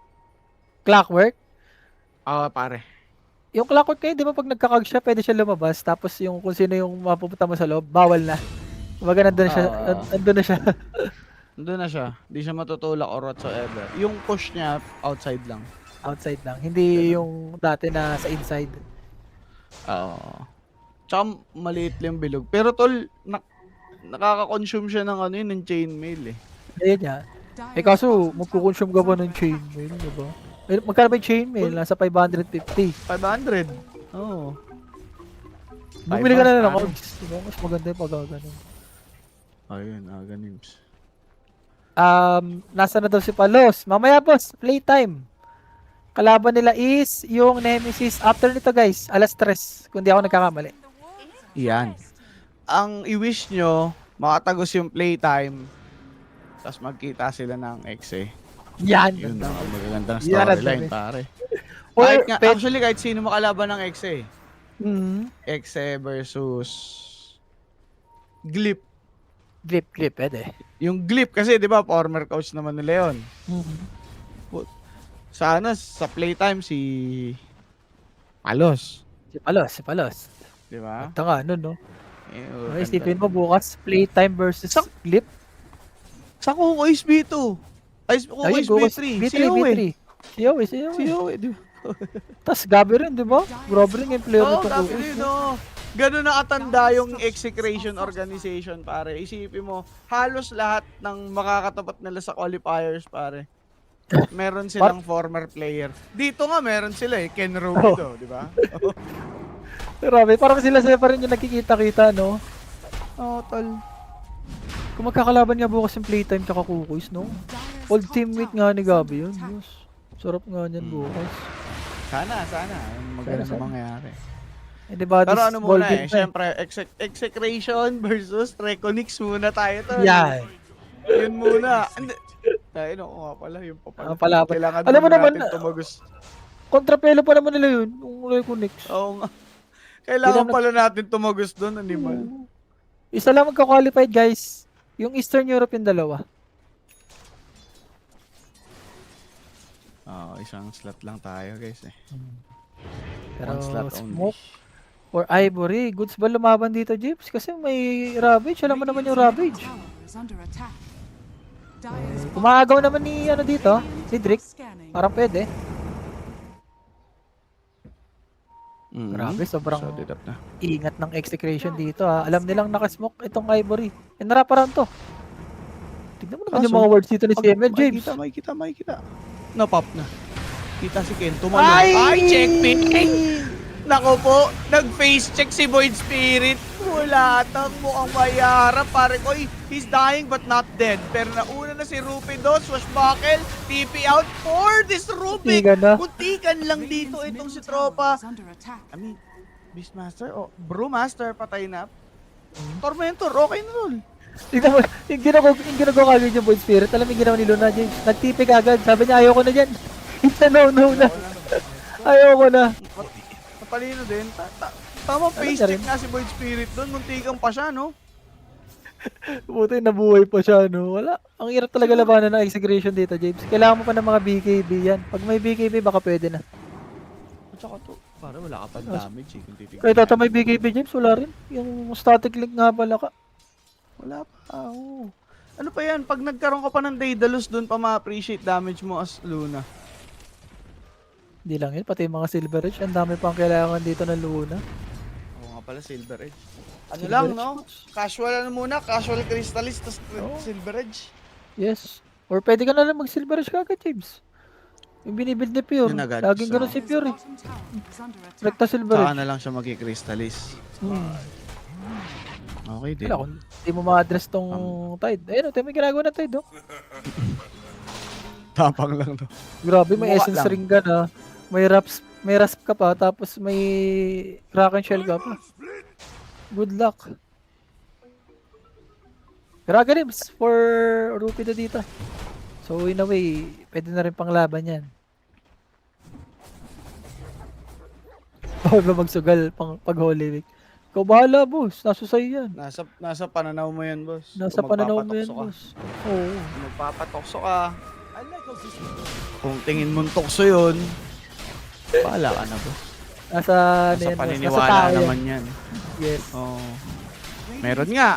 Clockwork? Pare. Yung Clockwork kayo, di ba pag nagkakag siya, pwede siya lumabas. Tapos yung kung sino yung mapupunta mo sa loob, bawal na. Kumbaga nandun na siya. Nandun na siya. Nandun na siya. Hindi siya matutulak or whatsoever. Yung push niya, outside lang. Outside lang. Hindi yung dati na sa inside. Oo. Tsaka maliit lang yung bilog. Pero tol, nakaka-consume siya ng ano yun, ng chainmail eh. Ayan niya. Eh kaso, magkukonsume ka ba ng chainmail, di ba? Magkano ba yung chainmail? Nasa 550. 500. Oo. Bumili ka na lang Ano? ako. Diba? Mas maganda yung pagkaganon. Ayun,ganims. Nasa na daw si Palos. Mamaya boss, playtime. Kalaban nila is yung Nemesis. After nito guys, alas 3. Kung di ako nagkakamali. Yan. Ang i-wish nyo, makatagos yung playtime, tapos magkita sila ng exe. Yan. Yun, ganda. magagandang Yan ang storyline, dami. pare. Or, Actually, kahit sino makalaban ng exe. Exe versus Glip. Glip, pwede. Yung Glip kasi, di ba, former coach naman nila yun. Sana sa playtime si Palos. Si Palos. Di ba? Ito nga, no? Eh, Okay, Stephen mo bukas, playtime versus Glip. Sa Kuko is B2. Ay, Kuko Ayun, is bukas. B3. B3, Si Yowie. B3. Si Yowie. Si Yowie, di ba? Tapos Gabi rin, di ba? Grabe rin yung player Oo, nito. gabi rin, no. Ganun nakatanda yung execration organization, pare. Isipin mo, halos lahat ng makakatapat nila sa qualifiers, pare. Meron silang former player. Dito nga meron sila eh, Ken Robido, di ba? Grabe, parang sila pa rin yung nakikita-kita, no? Oo, tol. Kung magkakalaban nga bukas yung playtime tsaka kukuis, no? Dire's Old top teammate tower nga ni is Gabi under yun. attack. Yes. Sarap nga niyan bukas. Sana. Maganda Sana. mangyayari. Eh, diba, Pero this ano ball muna game eh, pa syempre, execration versus Reconix muna tayo, tol. Yan. Yun muna. Tayo, no, nga pala, yung Ah, palaban. Kailangan Alam mo muna naman, natin tumagos. Kontrapelo pa naman nila yun, yung Reconix. Oo nga. Kailangan Kailangan- pala natin tumagos doon, animal. Isa lang magka-qualified, guys. Yung Eastern Europe yung dalawa. Oo, isang slot lang tayo, guys eh. Pero One slot only. Smoke or Ivory. Goods ba lumaban dito, Jeeps? Kasi may Ravage. Alam mo naman yung Ravage. Tower is under attack. Dire's Umagaw naman ni ano dito, si Drake. scanning. Parang pwede. Mhm. Grabe, sobrang Solid up na. ingat ng execution dito ha. Alam nilang nakasmoke itong Ivory. E naraparan to. Tignan mo naman yung Kaso, mga words dito ni CML, James. Makikita. Na-pop na. Kita si Ken, tumalon. Ay, checkmate! Nako po, nag-face check si Void Spirit. Wala tang mukhang mayara. Pare ko, he's dying but not dead. Pero nauna na si Rupido, swashbuckle, TP out for this Rubik. Muntikan na. Muntikan lang dito Radiant's itong si middle tower Tropa. is under attack. I mean, Beastmaster, Brewmaster, patay na. Tormentor, okay na nun. Tignan mo, yung ginagawa kagad yung Void Spirit. Alam mo yung ginawa ni Luna, James. Nagtipik agad. Sabi niya, ayoko na dyan. It's a no na. Ayoko na. Napalino din. Tama, face niya check rin? nga si Void Spirit doon. Muntikan pa siya, no? Buti nabuhay pa siya, no? Wala. Ang hirap talaga labanan ng execution dito, James. Kailangan mo pa ng mga BKB yan. Pag may BKB, baka pwede na. At saka to, para wala ka pa damage eh, kung titignan. Kaya tata may BKB, James, wala rin. Yung static link nga pala ka. Wala pa, oo. Ano pa yan? Pag nagkaroon ka pa ng Daedalus doon pa ma-appreciate damage mo as Luna. Hindi lang yun, pati yung mga Silver Edge. Ang dami pang kailangan dito ng Luna. Oo nga pala, Silver Edge. Ano Silver lang, Edge no? Casual ano muna, casual Crystalist, tapos Oo. Silver Edge. Yes. Or pwede ka na lang mag-Silver Edge kagad, James. Yung binibuild ni Pure. Yun agad, Laging so- ganun si Dire's Pure eh. bottom tower is under attack. Rekta Silver Saka Edge. na lang siya mag-Crystalist. Okay din. Wala, kung hindi mo ma-address tong Tide. Ayun, may ginagawa na Tide, oh. Tapang lang, no? Grabe, may Mukha essence lang. ring ka na. May rasp ka pa, tapos may Kraken Shell ka pa. Good luck. Gragarims for Rupido dito. So in a way, pwede na rin panglaban yan. Bawal ba magsugal pag Holy Week? Ikaw bahala, boss. Nasa sa'yo yan. Nasa pananaw mo yan, boss. Nasa Kung pananaw mo yan, magpapatokso ka. boss. Oo. Kung magpapatokso ka, kung tingin mong tukso yun, bahala ka na, boss. Nasa, ano Nasa yan, boss. Nasa paniniwala tao yan. naman yan. Yes. Oo. Meron nga.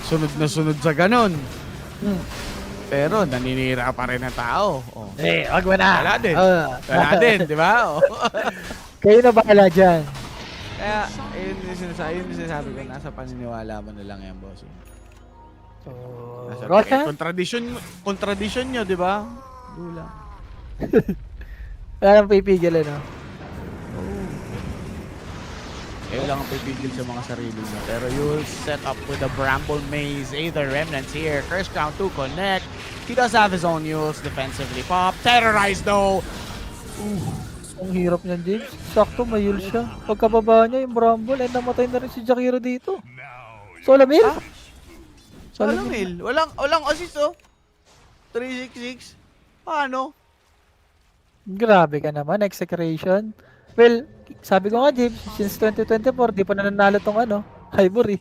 Sunod na sunod sa ganon. Hmm. Pero naninira pa rin ang tao. Oh. Eh, wag mo na. Wala din. Ah. Wala din, di ba? Oh. Kayo na bahala dyan. Kaya, yun yung sinasabi ko, nasa paniniwala mo na lang yan, boss. So, Nasa, Rosa? contradiction nyo, di ba? Dula. Wala nang pipigil, ano? Kayo lang ang pipigil sa mga sarili nyo. Pero you'll set up with a Bramble Maze. Either Remnants here. Curse Crown to connect. He does have his own use defensively. Pop. Terrorized though. Ang hirap niyan, James. Sakto, may heal siya. Pagkababa niya, yung Bramble, namatay na rin si Jakiro dito. Solamil? Salamil. Walang assist oh. 366. Paano? Grabe ka naman, execration. Well, sabi ko nga, James, since 2024, di pa nananalo tong Ivory.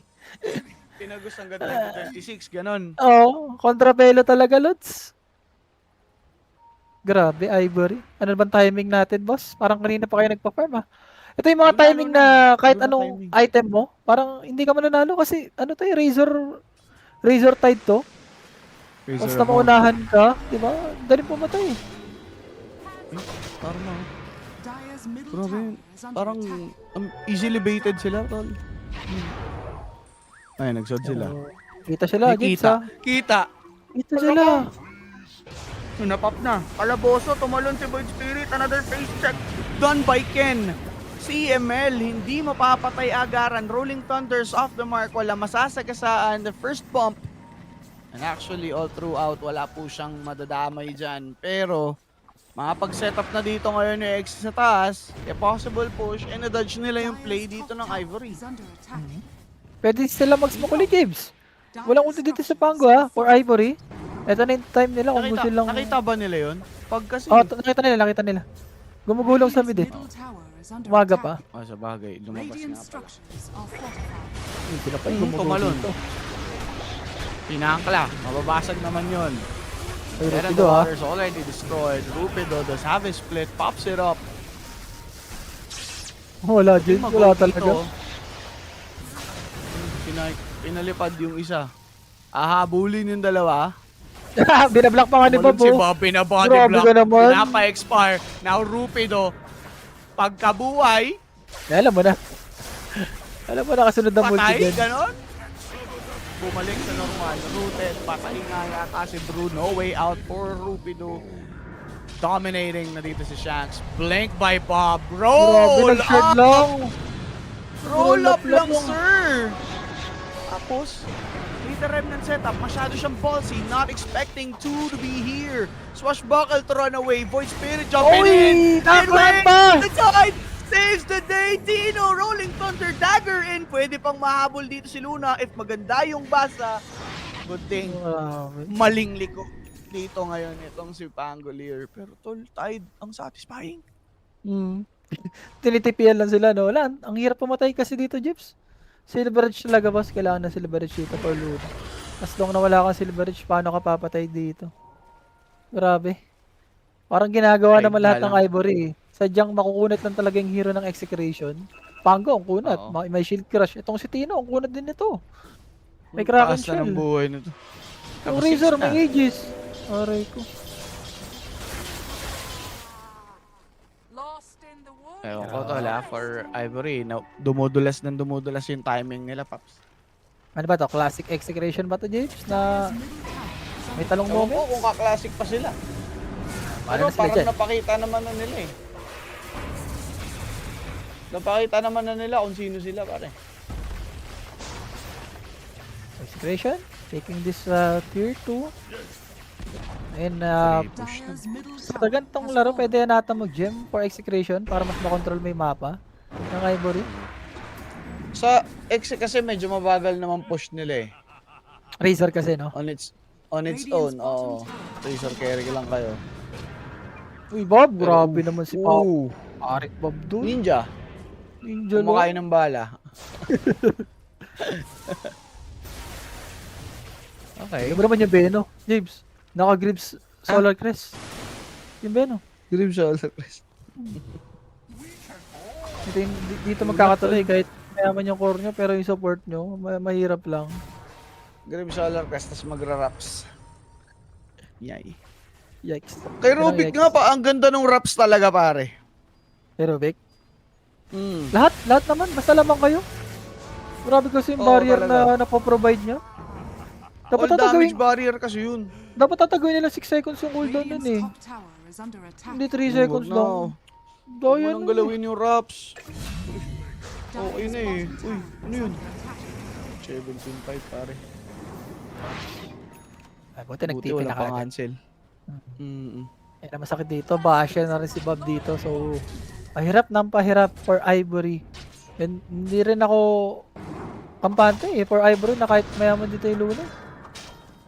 Pinagos hanggang 2026. Ganon. Oo, kontrapelo talaga, Lods. Grabe, Ivory. Ano bang timing natin, boss? Parang kanina pa kayo nagpa-farm, ah. Ito yung mga Luna, timing Luna. na kahit Luna anong timing. item mo, parang hindi ka mananalo kasi ano to, Razor Tide to. Basta maunahan ka, di ba? Dali pumatay. Parang Dire's middle Grabe, tower is under parang attack. easily baited sila, tol. Ay, nagsod sila. Kita sila, May Jigs, kita. ha? Kita. Kita sila. Napap na. Kalaboso, tumalon si Void Spirit. Another face check done by Ken. CML, hindi mapapatay agaran. Rolling Thunders off the mark. Wala masasagasaan. The first bump. And actually, all throughout, wala po siyang madadamay dyan. Pero, makapag-setup na dito ngayon yung X sa taas. A possible push. And na-dodge nila yung play dito ng Ivory. Is under attack. Pwede sila mag-smoke ulit, James. Walang ulti dito sa Pango, ha? For Ivory. Ito na yung time nila kung gusto lang... Nakita ba nila yun? Pag kasi... Oh, nakita nila. Gumugulong sa mid, eh. Middle tower is under Umaga attack. pa. Oh, sa bagay. Lumabas Radiant nga pala. structures are fortified. Hindi na pa yung gumugulong Tumalon. dito. Pinangkla. Mababasag naman yun. Ay, Pero Rupido, the ha? water's already destroyed. Rupido does have his split. Pops it up. Wala, James. Wala talaga. Pinalipad yung isa. Ahabulin yung dalawa. Binablock pa nga ni Tumalon Bob, si oh. Bob, pinabody Grabe block. ka naman. Pinapa-expire. Now Rupido. Pagkabuhay, Alam mo na. Alam mo na kasunod ng multi patay, dyan. ganon. Bumalik sa normal. Rooted, patay nga yata si Brew. No way out for Rupido. Dominating na dito si Shanks. Blink by Bob. Grabe, Roll nag-shard up! lang. Roll up lang, lang. sir! Tapos, the remnant setup, masyado siyang ballsy, not expecting two to be here. Swashbuckle to run away, Void Spirit jumping Oy! in! Nakakuha Midway, pa! the side! Saves the day, Tino! Rolling Thunder, dagger in! Pwede pang mahabol dito si Luna if maganda yung basa. Good thing, Grabe. maling liko dito ngayon itong si Pangolier. Pero tol, Tide, ang satisfying. Tinitipian lang sila, no? Wala, ang hirap pumatay kasi dito, Jeps. Silverage talaga, boss. Kailangan na Silverage dito for Luna. As long na wala kang Silverage, paano ka papatay dito? Grabe. Parang ginagawa Ay, naman lahat ng halang. Ivory, eh. Sadyang makukunat lang talaga yung hero ng Execration. Pango, ang kunat. Oo. May Shield Crush. Itong si Tino, ang kunat din nito. May Kraken Taas na Shell. ng buhay nito. Yung Tapos Razor, 6 na. may Aegis. Aray ko. Lost in the woods. Ewan ko tol for Ivory, dumudulas yung timing nila, Paps. Ano ba to? Classic Execration ba to, James? Na may talong Ewan ko moment? kung ka-classic pa sila. Paano Pero na sila parang dyan? napakita naman na nila eh. Napakita naman na nila kung sino sila, pare. Execration? Taking this tier 2. And Dire's middle sa tower ganitong has laro, fallen. pwede natin mag-gem for Execration para mas makontrol mo yung mapa ng Ivory. Sa X kasi medyo mabagal naman push nila eh. Razor kasi, no? On its Radiant's own, bottom oo. tower. Razor carry lang kayo. Uy, Bob, Pero, grabe naman si Pao. Ooh, Arik Bob dun. Ninja, Ninja, no? kumakain ng bala. Okay. Alam mo naman yung Beno, James. Naka-grips Solar Crest. Yung Beno. Grim Solar Crest. Dito magkakatuloy kahit mayaman yung core nyo, pero yung support nyo, mahirap lang. Grim Solar Crest, tas magra-raps. Yay. Yikes. Kay Pero Rubik yikes. nga pa, ang ganda ng raps talaga, pare. Pero Vic, Mm. lahat naman, basta lamang kayo. Grabe kasi yung Oo, barrier talaga. na napoprovide nyo. Dapat All damage tatagawin, barrier kasi yun. dapat tatagawin nila 6 seconds yung cooldown nun eh. Radiant's top tower is under attack. Hindi 3 seconds No. lang. Huwag Daya nang na galawin yung raps. Okay Dire's na eh. bottom Uy, tower ano is yun? under attack. 17-5 pare. Ay, buti Buti nag-TP wala na pang kagad. cancel. Mm. Eh, na masakit dito, basya na rin si Bob dito. So, pahirap ng pahirap for Ivory. And hindi rin ako kampante eh for Ivory na kahit mayaman dito yung Luna.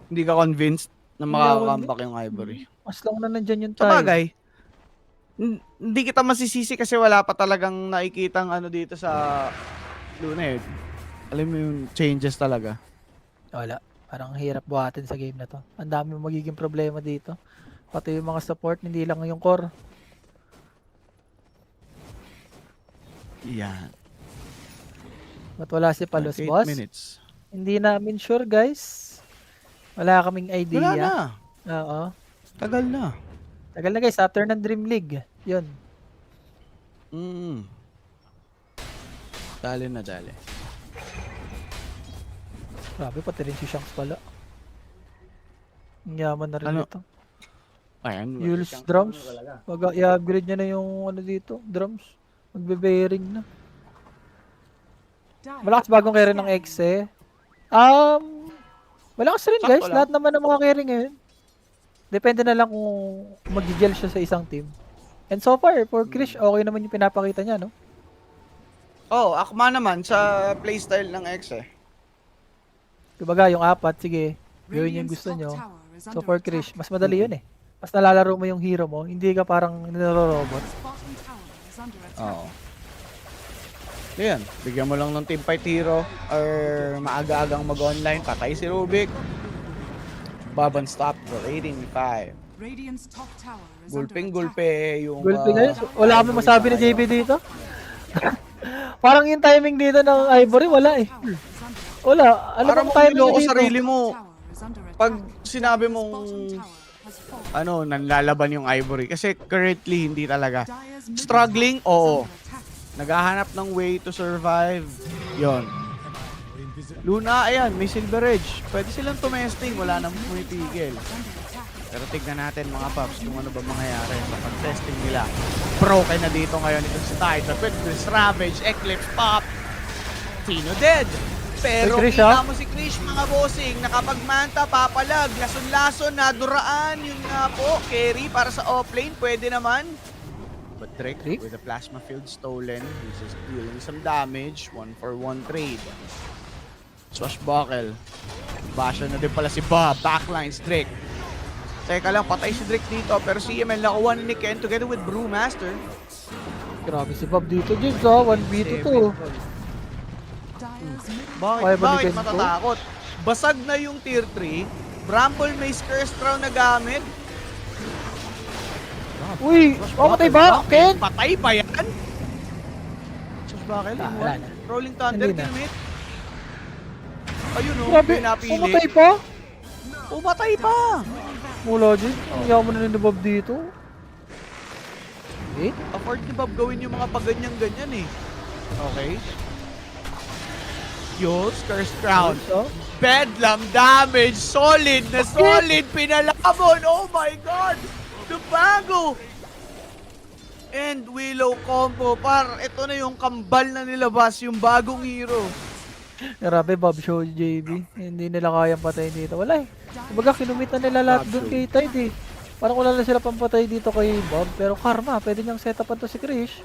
Hindi ka convinced na Hindi ako makaka-comeback yung Ivory. Mas lang na nandyan yung Sa tayo. bagay, hindi kita masisisi kasi wala pa talagang nakikitang ano dito sa Luna eh. Alam mo yung changes talaga. Wala. Parang hirap buhatin sa game na to. Ang dami magiging problema dito. Pati yung mga support, hindi lang yung core. Yan. Ba't wala si Palos, 8 boss? minutes. Hindi namin sure, guys. Wala kaming idea. Wala na. Oo. Tagal na. Tagal na guys, after ng Dream League. Yun. Mm. Dali na dali. Grabe, pati rin si Shanks pala. Ang yaman na rin Ano? ito. Ayan. Yules siyang drums. ano talaga. I-upgrade niya na yung ano dito, drums. Magbe-bearing na. Dire Malakas bagong carry ng X eh. Malakas rin Sakto guys. lang. Lahat naman ng mga carry ngayon. Depende na lang kung mag-gel siya sa isang team. And so far, for Krish, okay naman yung pinapakita niya, no? Oh, akma naman sa playstyle ng X eh. Kumbaga, yung apat, sige, gawin yung Radiant's gusto top nyo. tower is So under for attack. Krish, mas madali yun eh. Mas nalalaro mo yung hero mo, hindi ka parang nilorobot. Bottom tower is under attack. Oo. Ayan, bigyan mo lang ng teamfight hero or maaga-agang mag-online, patay si Rubik. Bob and stop for 18-5. Radiant's top tower is under attack. Gulping-gulpe yung... Gulpi guys, wala kami masabi ni JB dito. Parang yung timing dito ng Ivory, wala eh. Tower is under attack. Wala, ano Para bang mong timing niloko dito? sarili mo. Tower is under attack. Pag sinabi mong Bottom tower has fallen. ano, nanlalaban yung Ivory. Kasi currently, hindi talaga. Dire's middle Struggling, tower is oo. under attack. Naghahanap ng way to survive. Yon. Or invisible. Luna, ayan, may Silver Edge. Pwede silang tumesting, wala nang pumipigil. Under attack. Pero tignan natin mga paps kung ano ba mangyayari sa pag-testing nila. Broken na dito ngayon itong si Titan. With Ravage, Eclipse, Pop. Sino dead? Pero Hey, Krish, kita ah. mo si Krish mga bossing. Nakapagmanta, papalag, lason-lason, naduraan. Yun nga po, carry para sa offlane. Pwede naman. But Drake Drake? with the plasma field stolen. He's just dealing some damage. 1-for-1 trade. Swashbuckle. Basha na din pala si Bob. Backlines Drake. Teka lang, patay si Drake dito. Pero CML nakuha ni Ken together with Brewmaster. Grabe si Bob dito, James, 1v2 to. Dire's middle Bakit? Kaya ba ni Bakit Ken to? matatakot? Basag na yung tier 3. Bramble Mace Curse Crown na gamit. Uy, mamatay ba? Ken? Patay ba yan? Swashbuckle, in Wala one. na. Rolling Thunder, Hindi na. kinamit. Ayun o, Grabe, pinapili. mamatay pa? Umatay pa! Mula, James. Ang yaman na ni Bob dito. Eh? Afford ni Bob gawin yung mga paganyan-ganyan eh. Okay. Yos, Curse Crown. So, Bedlam damage, solid na solid, pinalabon, oh my god! Dubago! And Willow combo, ito na yung kambal na nilabas, yung bagong hero. grabe, Bob show JB. Hindi nila kayang patayin dito. Wala eh. Kumbaga, kinumit na nila lahat Bob dun show. kay Tide eh. Parang wala na sila pampatay dito kay Bob. Pero Karma, pwede niyang setupan to si Krish.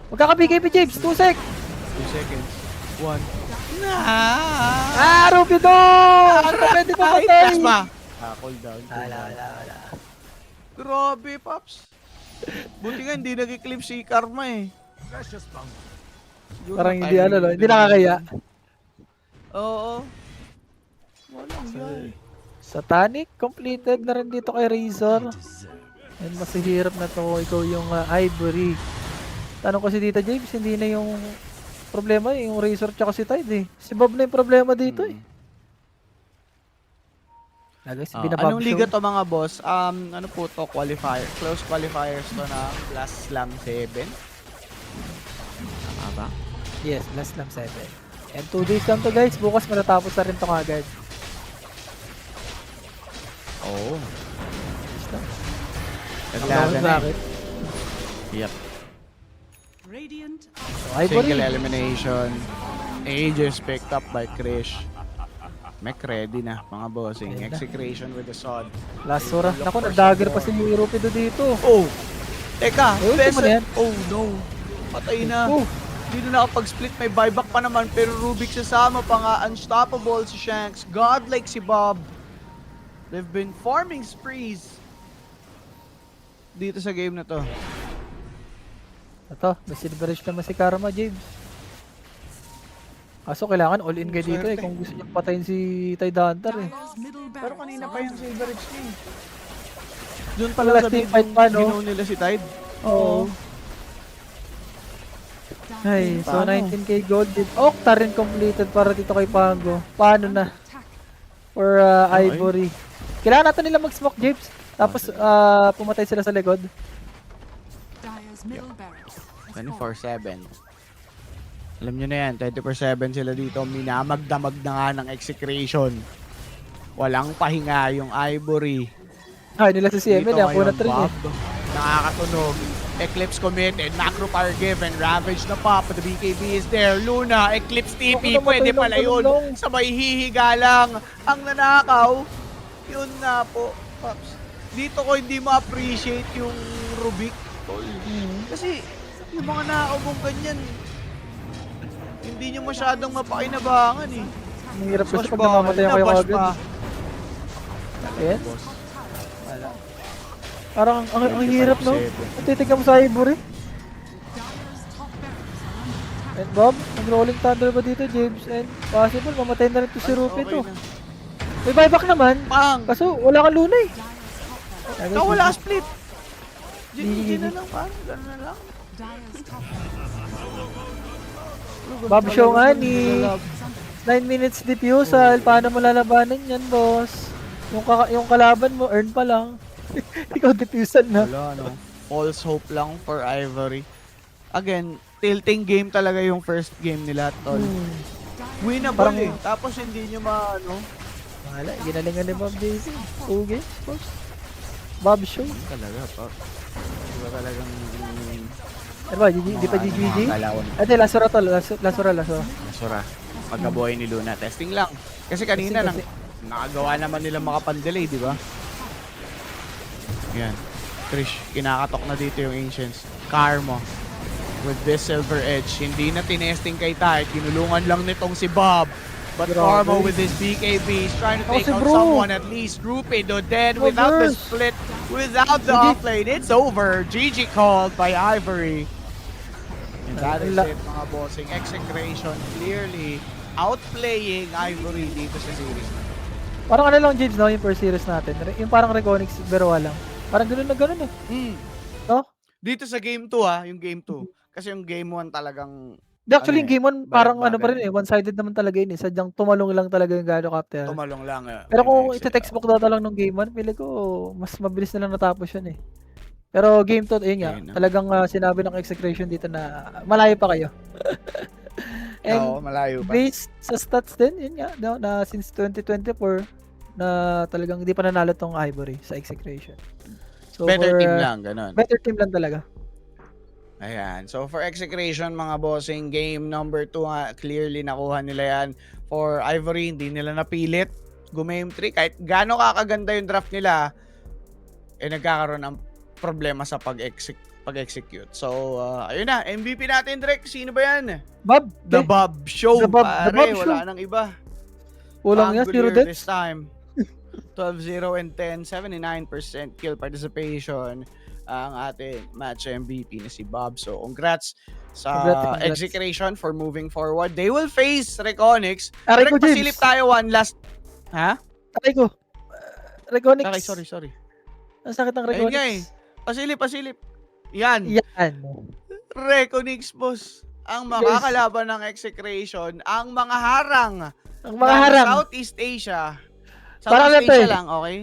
Magkaka-BKB James, 2 sec! 2 seconds. 1. Rupido! Ano pwede pa patay? Plasma! Cooldown. Wala. Grabe, Paps. Buti nga hindi nag-eclipse si Karma eh. Precious bounty. Siguro Parang hindi timing no? Hindi nakakaya. Oo. Walang yun. Satanic, completed na rin dito kay Razor. And mas hirap na to. Ikaw yung Ivory. Tanong ko si Tita James, hindi na yung problema yung Razor tsaka si Tide eh. Si Bob na yung problema dito eh. Guys, Anong liga to mga boss? Ano po to? Qualifier. Close qualifiers to na Blast Slam 7. Tama ba? Yes, last lang 7. And 2 days lang to guys. Bukas matatapos na rin to kagad. Oo. Ayos lang. Ganda Ang na bakit? Yep. Radiant So, Ivory. Single elimination. Aegis picked up by Krish. Mech ready na mga bossing. Ayan na. Execration with the sword. Last Sora. Naku, nag-dagger pa si Rupido dito. Oh! Teka! Ayun, Besa- mo na yan. Oh no! Patay na. Oh, Hindi na nakapag-split. May buyback pa naman. Pero Rubik sasama pa nga. Unstoppable si Shanks. Godlike si Bob. They've been farming sprees. Dito sa game na to. ito. May silver edge naman si Karma, James. Kaso kailangan all-in kayo dito eh. Swerte. Kung gusto nyo patayin si Tide Hunter eh. Dire's middle Pero barracks kanina are pa yung under Silver attack. Edge Doon pala Last sa team mid fight pa, no? ginaw nila si Tide. Oo. Ay, so Paano? 19k gold din. Octa rin completed para dito kay Pango. Paano na? Attack. For Ivory. Kailangan natin nila mag-smoke, James. Tapos pumatay sila sa likod. Dire's middle barracks has fallen. 24/7. Alam nyo na yan, 24/7 sila dito. Minamagdamag na nga ng execration. Walang pahinga yung Ivory. Ay, nila si CML. Dito Ako na ngayon, 3 eh. Bob, nakakatunog. Eclipse committed, macro fire given, Ravage na pop, the BKB is there, Luna, Eclipse TP, Ako pwede namatay pala ng yun. gulong. Sabay hihiga lang. Ang nanakaw, yun nga po, Pops. Dito ko hindi ma-appreciate yung Rubik, tol. Kasi yung mga nakaubong ganyan, hindi nyo masyadong mapakinabangan eh. Ang hirap kasi Bash pag namamatay kayo nabash agad. pa. Ayan. Parang ang hirap, no? 25/7. Titignan mo sa Ivory. Dire's top barracks are under attack. And Bob, nag-rolling thunder ba dito, James? And possible, mamatay na rin to si Rupi Okay to. na. May buyback naman. Pang! Kaso wala kang Luna eh. Dire's top barracks. Nawala split! GG GG na lang, parang gano'n na lang. Dire's top barracks Bob Show nga ni is under attack. 9 minutes diffusal. Paano mo lalabanan yan, boss? Yung kalaban mo, earn pa lang. Ikaw diffusal na. Wala, no? False hope lang for Ivory. Again, tilting game talaga yung first game nila, tol. Winnable Parang- eh. Tapos hindi nyo maano. Wala, ginalingan ni Bob Daisy. 2 games, boss. Bob Show. Talaga, pa. Diba talagang... Ano ba, GG? Di pa GG? Galawan. Ate, lasura to. Lasura. Nasura. Pagkabuhay ni Luna. Testing lang. Kasi kanina Kasi- nakagawa naman nila makapandelay, di ba? Yan. Trish, kinakatok na dito yung Ancients. Karma. With this Silver Edge. Hindi na tinesting kay Tide. Kinulungan lang nitong si Bob. But Grabe. Karma with his BKB is trying to Oh, take si out Bro. someone at least. Rupido dead Oh, without the girls. split. Without the GG. offlane. It's over. GG called by Ivory. And that is La- it mga bossing. Execration clearly outplaying Ivory dito sa series. Parang ano lang, James, no? Yung first series natin. Yung parang Reconyx, Beroa lang. Parang gano'n na gano'n eh. No? Dito sa game 2 yung game 2. Kasi yung game 1 talagang Actually, Ano yung game 1, parang ano pa balag-bagal. rin eh. One-sided naman talaga yun eh. Sadyang tumalong lang talaga yung Gyrocopter. tumalong lang. Pero kung Pina-exit iti-textbook data lang nung game 1, pili ko, mas mabilis na lang natapos yun eh. Pero game 2, yun nga, Ayun na. talagang sinabi ng execration dito na malayo pa kayo. Oo, And malayo pa. based sa stats din, yun nga, no, na since 2024, na talagang hindi pa nanalo tong Ivory sa execration. So Better for, team lang, ganun. Better team lang talaga. Ayan. So for execration mga bossing, game number 2 nga, clearly nakuha nila yan. For Ivory, hindi nila napilit. Game 3, kahit gaano kakaganda yung draft nila, nagkakaroon ng problema sa pag-execute. So, ayun na, MVP natin, Drek. Sino ba yan? Bob, The Bob Show. The Bob pare, Show. wala nang iba. kulang yan, zero Angular deaths. this time. 12-0 and 10, 79% kill participation ang ating match MVP na si Bob. So, congrats sa Congrats. execution for moving forward. They will face Reconyx. Aray ko, Direct James. pasilip tayo one last. Ha? Aray ko. Reconyx. Okay, sorry. Ang sakit ng Ayun nga Reconyx. Pasilip. Yan. Yan. Reconyx, boss. Ang makakalaban ng execration, ang mga harang Ang mga ng harang. Southeast Asia. Parang Southeast ano to Asia eh. lang, okay?